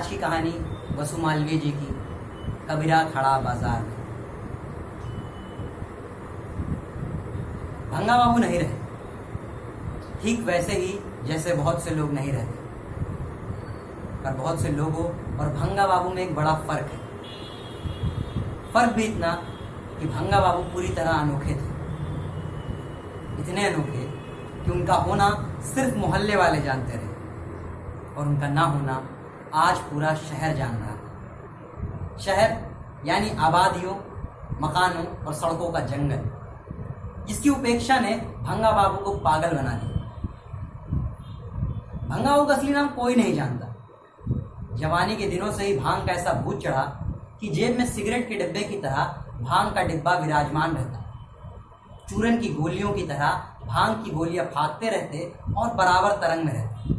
आज की कहानी वसु मालवीय जी की, कबीरा खड़ा बाजार में। भंगा बाबू नहीं रहे, ठीक वैसे ही जैसे बहुत से लोग नहीं रहते। पर बहुत से लोगों और भंगा बाबू में एक बड़ा फर्क है। फर्क भी इतना कि भंगा बाबू पूरी तरह अनोखे थे। इतने अनोखे कि उनका होना सिर्फ मोहल्ले वाले जानते रहे और उनका ना होना आज पूरा शहर जान रहा है। शहर यानी आबादियों, मकानों और सड़कों का जंगल, जिसकी उपेक्षा ने भंगा बाबू को पागल बना दिया। भंगा बाबू का असली नाम कोई नहीं जानता। जवानी के दिनों से ही भांग का ऐसा भूत चढ़ा कि जेब में सिगरेट के डिब्बे की तरह भांग का डिब्बा विराजमान रहता। चूरन की गोलियों की तरह भांग की गोलियां फाँकते रहते और बराबर तरंग में रहते।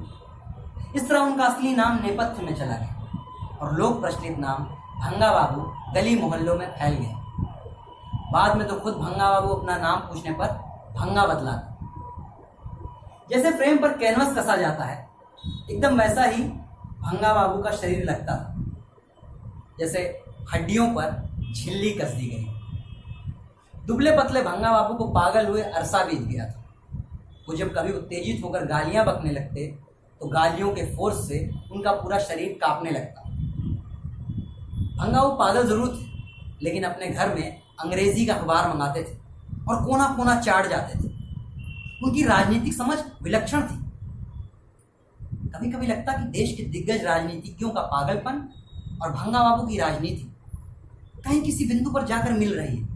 इस तरह उनका असली नाम नेपथ्य में चला गया और लोक प्रचलित नाम भंगा बाबू गली मोहल्लों में फैल गया। बाद में तो खुद भंगा बाबू अपना नाम पूछने पर भंगा बतलाते। जैसे फ्रेम पर कैनवस कसा जाता है, एकदम वैसा ही भंगा बाबू का शरीर लगता था, जैसे हड्डियों पर झिल्ली कस दी गई। दुबले पतले भंगा बाबू को पागल हुए अरसा बीत गया था। वो जब कभी उत्तेजित होकर गालियां बकने लगते तो गालियों के फोर्स से उनका पूरा शरीर कांपने लगता। भंगा बाबू पागल जरूर थे, लेकिन अपने घर में अंग्रेजी का अखबार मंगाते थे और कोना कोना चाट जाते थे। उनकी राजनीतिक समझ विलक्षण थी। कभी कभी लगता कि देश के दिग्गज राजनीतिज्ञों का पागलपन और भंगा बाबू की राजनीति कहीं किसी बिंदु पर जाकर मिल रही है,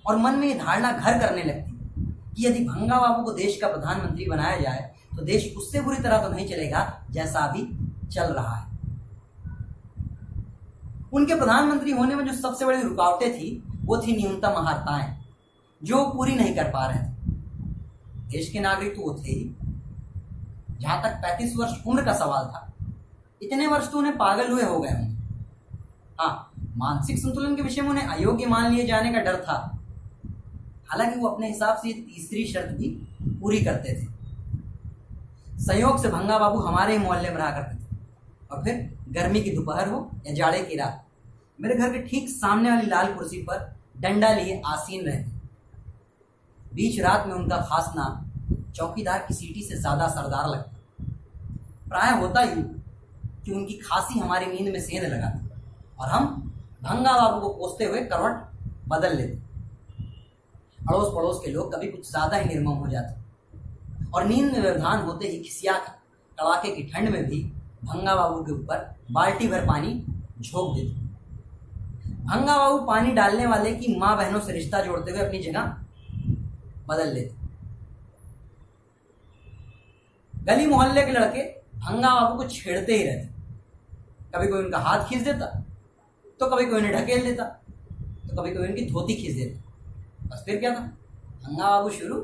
और मन में ये धारणा घर करने लगती कि यदि भंगा बाबू को देश का प्रधानमंत्री बनाया जाए तो देश उससे बुरी तरह तो नहीं चलेगा जैसा अभी चल रहा है। उनके प्रधानमंत्री होने में जो सबसे बड़ी रुकावटें थी वो थी न्यूनतम अहर्ताएं, जो पूरी नहीं कर पा रहे थे। देश के नागरिक तो वो थे ही। जहां तक 35 वर्ष उम्र का सवाल था, इतने वर्ष तो उन्हें पागल हुए हो गए होंगे। हाँ, मानसिक संतुलन के विषय में उन्हें अयोग्य मान लिए जाने का डर था। हालांकि वो अपने हिसाब से तीसरी शर्त भी पूरी करते थे। संयोग से भंगा बाबू हमारे ही मोहल्ले में रहा करते थे, और फिर गर्मी की दोपहर हो या जाड़े की रात, मेरे घर के ठीक सामने वाली लाल कुर्सी पर डंडा लिए आसीन रहते। बीच रात में उनका खांसना चौकीदार की सीटी से ज्यादा असरदार लगता। प्राय होता यूं कि उनकी खांसी हमारी नींद में सेंध लगाती और हम भंगा बाबू को कोसते हुए करवट बदल लेते। अड़ोस पड़ोस के लोग कभी कुछ ज्यादा ही निर्मम हो जाते और नींद में व्यवधान होते ही खिसिया कर कड़ाके की ठंड में भी भंगा बाबू के ऊपर बाल्टी भर पानी झोंक देते। भंगा बाबू पानी डालने वाले की माँ बहनों से रिश्ता जोड़ते हुए अपनी जगह बदल लेते। गली मोहल्ले के लड़के भंगा बाबू को छेड़ते ही रहते। कभी कोई उनका हाथ खींच देता, तो कभी कोई उन्हें ढकेल देता, तो कभी कोई उनकी धोती खींच देता। बस फिर क्या था, भंगा बाबू शुरू।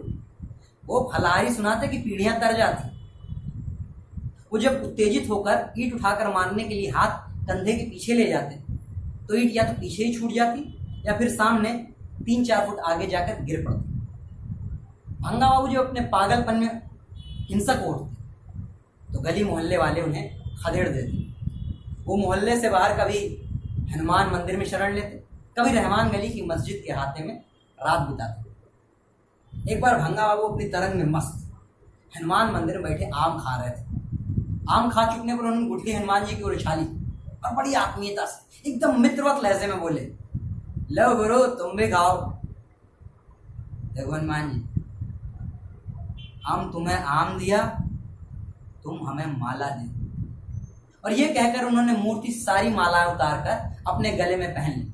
वो फलाहारी सुनाते कि पीढ़ियां तर जाती। वो जब उत्तेजित होकर ईंट उठाकर मारने के लिए हाथ कंधे के पीछे ले जाते तो ईंट या तो पीछे ही छूट जाती या फिर सामने 3-4 फुट आगे जाकर गिर पड़ती। भंगा बाबू जब अपने पागलपन में हिंसक उठते तो गली मोहल्ले वाले उन्हें खदेड़ देते। वो मोहल्ले से बाहर कभी हनुमान मंदिर में शरण लेते, कभी रहमान गली की मस्जिद के हाथे में रात बिताते। एक बार भंगा बाबू अपनी तरंग में मस्त हनुमान मंदिर में बैठे आम खा रहे थे। आम खा चुकने पर उन्होंने गुठली हनुमान जी की ओर उछाली और बड़ी आत्मीयता से एकदम मित्रवत लहजे में बोले, लो गुरु तुम भी खाओ। देखो हनुमान जी, हम तुम्हें आम दिया, तुम हमें माला दे। और ये कहकर उन्होंने मूर्ति सारी मालाएं उतारकर अपने गले में पहन ली।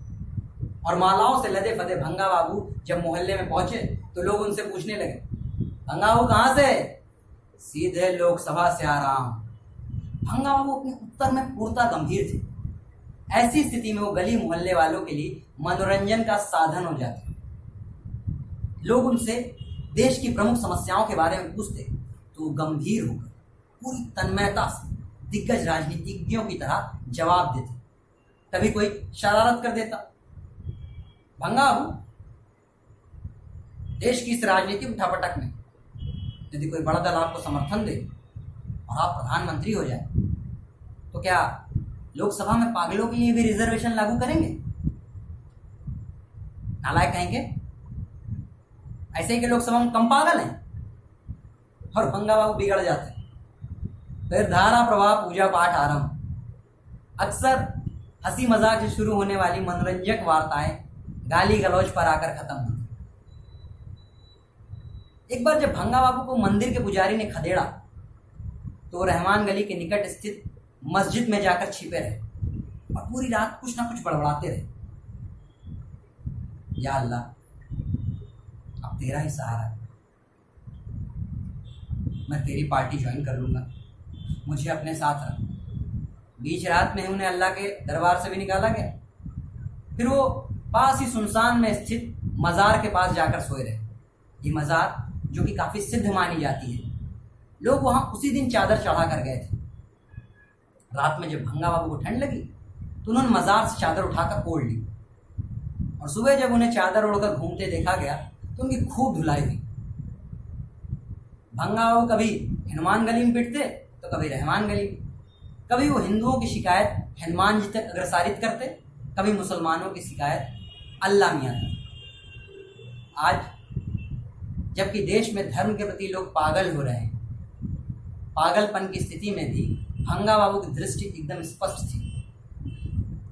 और मालाओं से लदे फदे भंगा बाबू जब मोहल्ले में पहुंचे तो लोग उनसे पूछने लगे, भंगा बाबू कहां से? सीधे लोकसभा से आ रहा हूं। भंगा बाबू अपने उत्तर में पूर्णतः गंभीर थे। ऐसी स्थिति में वो गली मोहल्ले वालों के लिए मनोरंजन का साधन हो जाते। लोग उनसे देश की प्रमुख समस्याओं के बारे में पूछते तो वो गंभीर होकर पूरी तन्मयता से दिग्गज राजनीतिज्ञों की तरह जवाब देते। कभी कोई शरारत कर देता। भंगा बाबू, देश की इस राजनीतिक उठापटक में यदि कोई बड़ा दल आपको समर्थन दे और आप प्रधानमंत्री हो जाए तो क्या लोकसभा में पागलों के लिए भी रिजर्वेशन लागू करेंगे? नालायक कहेंगे। ऐसे ही कि लोकसभा में कम पागल हैं और भंगा बाबू बिगड़ जाते हैं। फिर धारा प्रवाह पूजा पाठ आरंभ। अक्सर हंसी मजाक से शुरू होने वाली मनोरंजक वार्ताएं गाली गलौज पर आकर खत्म होती। एक बार जब भंगा बाबू को मंदिर के पुजारी ने खदेड़ा तो वो रहमान गली के निकट स्थित मस्जिद में जाकर छिपे रहे और पूरी रात कुछ ना कुछ बड़बड़ाते रहे। या अल्लाह, अब तेरा ही सहारा है, मैं तेरी पार्टी ज्वाइन कर लूंगा, मुझे अपने साथ रख। बीच रात में उन्हें अल्लाह के दरबार से भी निकाला गया। फिर वो पास ही सुनसान में स्थित मजार के पास जाकर सोए रहे। ये मजार जो कि काफी सिद्ध मानी जाती है, लोग वहां उसी दिन चादर चढ़ा कर गए थे। रात में जब भंगा बाबू को ठंड लगी तो उन्होंने मजार से चादर उठाकर ओढ़ ली और सुबह जब उन्हें चादर ओढ़कर घूमते देखा गया तो उनकी खूब धुलाई हुई। भंगा बाबू कभी हनुमान गली में पिटते तो कभी रहमान गली में। कभी वो हिंदुओं की शिकायत हनुमान जी तक अग्रसारित करते, कभी मुसलमानों की शिकायत अल्लाह मियां तक। आज जबकि देश में धर्म के प्रति लोग पागल हो रहे हैं, पागलपन की स्थिति में भी भंगा बाबू की दृष्टि एकदम स्पष्ट थी।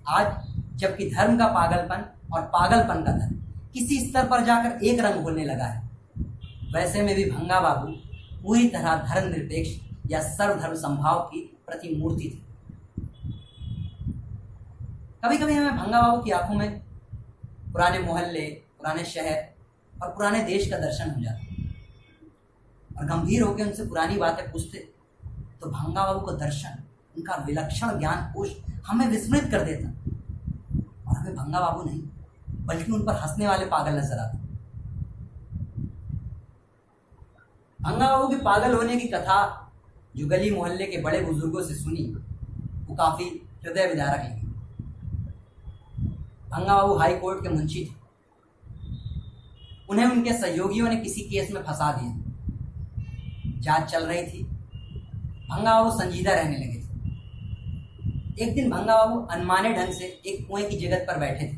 आज जबकि धर्म का पागलपन और पागलपन का धर्म किसी स्तर पर जाकर एक रंग होने लगा है, वैसे में भी भंगा बाबू पूरी तरह धर्मनिरपेक्ष या सर्वधर्म संभाव की प्रतिमूर्ति थी। कभी कभी हमें भंगा बाबू की आंखों में पुराने मोहल्ले, पुराने शहर और पुराने देश का दर्शन हो जाता और गंभीर होकर उनसे पुरानी बातें पूछते तो भंगा बाबू का दर्शन, उनका विलक्षण ज्ञान कोश हमें विस्मृत कर देता और हमें भंगा बाबू नहीं बल्कि उन पर हंसने वाले पागल नजर आते। भंगा बाबू के पागल होने की कथा जो गली मोहल्ले के बड़े बुजुर्गों से सुनी वो काफी हृदय विदारक लगी। भंगा बाबू हाई कोर्ट के मुंशी थे। उन्हें उनके सहयोगियों ने किसी केस में फंसा दिया। जांच चल रही थी। भंगा बाबू संजीदा रहने लगे थे। एक दिन भंगा बाबू अनमाने ढंग से एक कुएं की जगह पर बैठे थे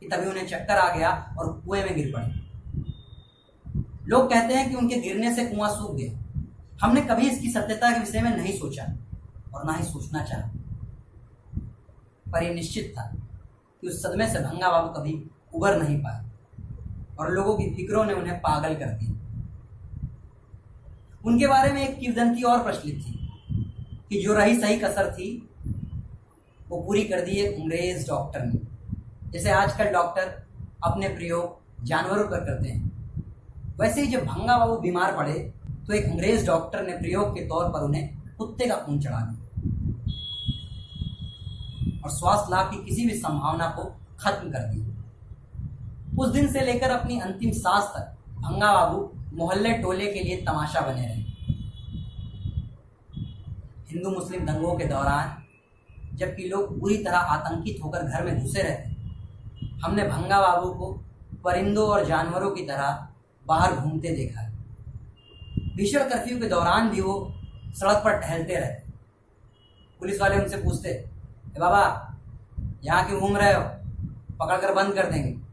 कि तभी उन्हें चक्कर आ गया और कुएं में गिर पड़े। लोग कहते हैं कि उनके गिरने से कुआं सूख गया। हमने कभी इसकी सत्यता के विषय में नहीं सोचा और ना ही सोचना चाहा, पर यह निश्चित था कि उस सदमे से भंगा बाबू कभी उबर नहीं पाए और लोगों की फिक्रों ने उन्हें पागल कर दिया। उनके बारे में एक किंवदंती और प्रचलित थी कि जो रही सही कसर थी वो पूरी कर दी एक अंग्रेज डॉक्टर ने। जैसे आजकल डॉक्टर अपने प्रयोग जानवरों पर करते हैं, वैसे ही जब भंगा बाबू बीमार पड़े तो एक अंग्रेज डॉक्टर ने प्रयोग के तौर पर उन्हें कुत्ते का खून चढ़ा दिया और श्वास लाभ की किसी भी संभावना को खत्म कर दिया। उस दिन से लेकर अपनी अंतिम सांस तक भंगा बाबू मोहल्ले टोले के लिए तमाशा बने रहे। हिंदू मुस्लिम दंगों के दौरान जबकि लोग पूरी तरह आतंकित होकर घर में घुसे रहते, हमने भंगा बाबू को परिंदों और जानवरों की तरह बाहर घूमते देखा है। भीषण कर्फ्यू के दौरान भी वो सड़क पर टहलते रहते। पुलिस वाले उनसे पूछते, बाबा यहाँ क्यों घूम रहे हो, पकड़कर बंद कर देंगे।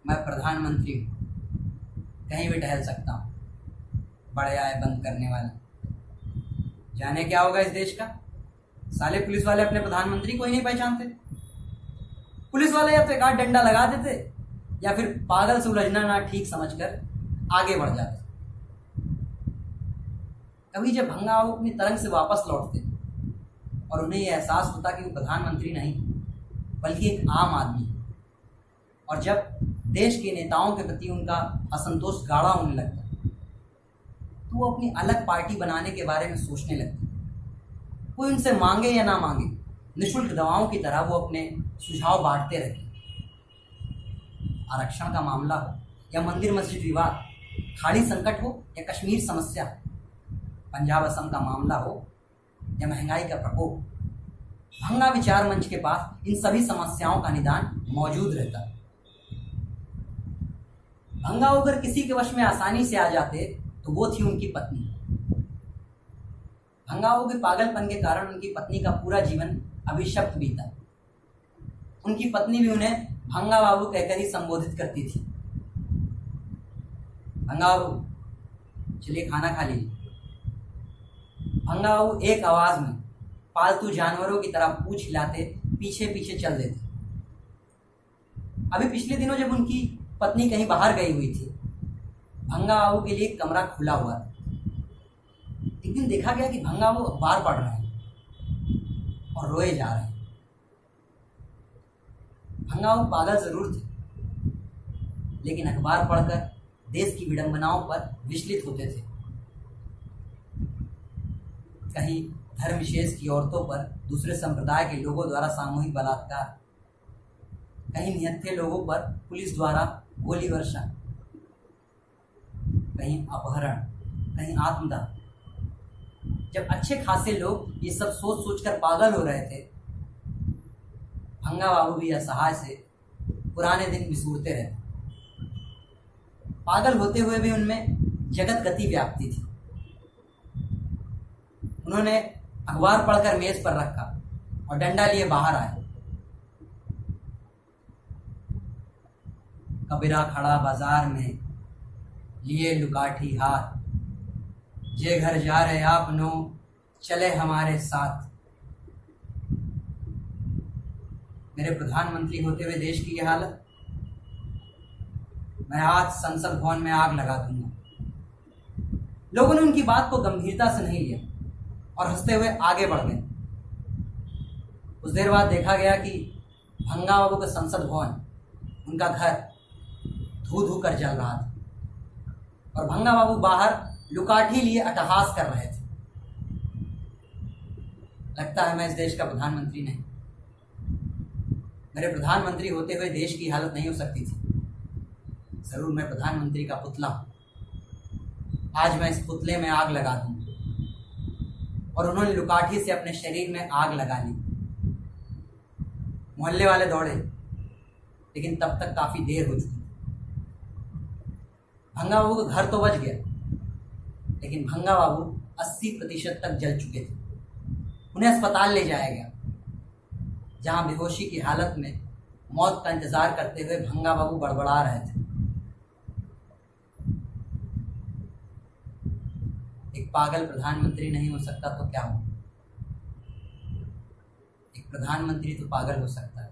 मैं प्रधानमंत्री हूँ, कहीं भी टहल सकता हूँ, बड़े आए बंद करने वाले। जाने क्या होगा इस देश का। साले पुलिस वाले अपने प्रधानमंत्री को ही नहीं पहचानते। पुलिस वाले या तो एक आध डंडा लगा देते या फिर पागल से उलझना ना ठीक समझकर आगे बढ़ जाते। कभी जब भंगा बाबू अपनी तरंग से वापस लौटते और उन्हें यह एहसास होता कि वो प्रधानमंत्री नहीं बल्कि एक आम आदमी है, और जब देश के नेताओं के प्रति उनका असंतोष गाढ़ा होने लगता तो वो अपनी अलग पार्टी बनाने के बारे में सोचने लगते। कोई उनसे मांगे या ना मांगे, निःशुल्क दवाओं की तरह वो अपने सुझाव बांटते रहते। आरक्षण का मामला हो या मंदिर मस्जिद विवाद, खाड़ी संकट हो या कश्मीर समस्या, पंजाब असम का मामला हो या महंगाई का प्रकोप, भंगा विचार मंच के पास इन सभी समस्याओं का निदान मौजूद रहता है। भंगा अगर किसी के वश में आसानी से आ जाते तो वो थी उनकी पत्नी। भंगा बाबू के पागलपन के कारण उनकी पत्नी का पूरा जीवन अभिशप्त बीता। उनकी पत्नी भी उन्हें भंगा बाबू कहकर ही संबोधित करती थी। भंगा बाबू चलिए खाना खा लीजिए। भंगा बाबू एक आवाज में पालतू जानवरों की तरह पूंछ हिलाते पीछे पीछे चल देते। अभी पिछले दिनों जब उनकी पत्नी कहीं बाहर गई हुई थी, भंगा बाबू के लिए कमरा खुला हुआ था। एक दिन देखा गया कि भंगा बाबू अखबार पढ़ रहे हैं और रोए जा रहे हैं। भंगा बाबू पागल जरूर थे, लेकिन अखबार पढ़कर देश की विडंबनाओं पर विचलित होते थे। कहीं धर्म विशेष की औरतों पर दूसरे संप्रदाय के लोगों द्वारा सामूहिक बलात्कार, कहीं निहत्थे लोगों पर पुलिस द्वारा गोली वर्षा, कहीं अपहरण, कहीं आत्मदाह। जब अच्छे खासे लोग ये सब सोच सोचकर पागल हो रहे थे, भंगा बाबू भी असहाय से पुराने दिन बिसूरते रहते। पागल होते हुए भी उनमें जगत गति व्याप्ति थी। उन्होंने अखबार पढ़कर मेज पर रखा और डंडा लिए बाहर आए। कबीरा खड़ा बाजार में लिए लुकाठी हाथ, जे घर जा रहे आप नो चले हमारे साथ। मेरे प्रधानमंत्री होते हुए देश की यह हालत, मैं आज संसद भवन में आग लगा दूंगा। लोगों ने उनकी बात को गंभीरता से नहीं लिया और हंसते हुए आगे बढ़ गए। कुछ देर बाद देखा गया कि भंगा बाबू का संसद भवन, उनका घर धू धू कर जल रहा था और भंगा बाबू बाहर लुकाठी लिए अट्टहास कर रहे थे। लगता है मैं इस देश का प्रधानमंत्री नहीं। मेरे प्रधानमंत्री होते हुए देश की हालत नहीं हो सकती थी। जरूर मैं प्रधानमंत्री का पुतला हूं। आज मैं इस पुतले में आग लगा दूंगा। और उन्होंने लुकाठी से अपने शरीर में आग लगा ली। मोहल्ले वाले दौड़े, लेकिन तब तक काफी देर हो चुकी। भंगा बाबू का घर तो बच गया, लेकिन भंगा बाबू 80% तक जल चुके थे। उन्हें अस्पताल ले जाया गया, जहां बेहोशी की हालत में मौत का इंतजार करते हुए भंगा बाबू बड़बड़ा रहे थे। एक पागल प्रधानमंत्री नहीं हो सकता तो क्या हो? एक प्रधानमंत्री तो पागल हो सकता है।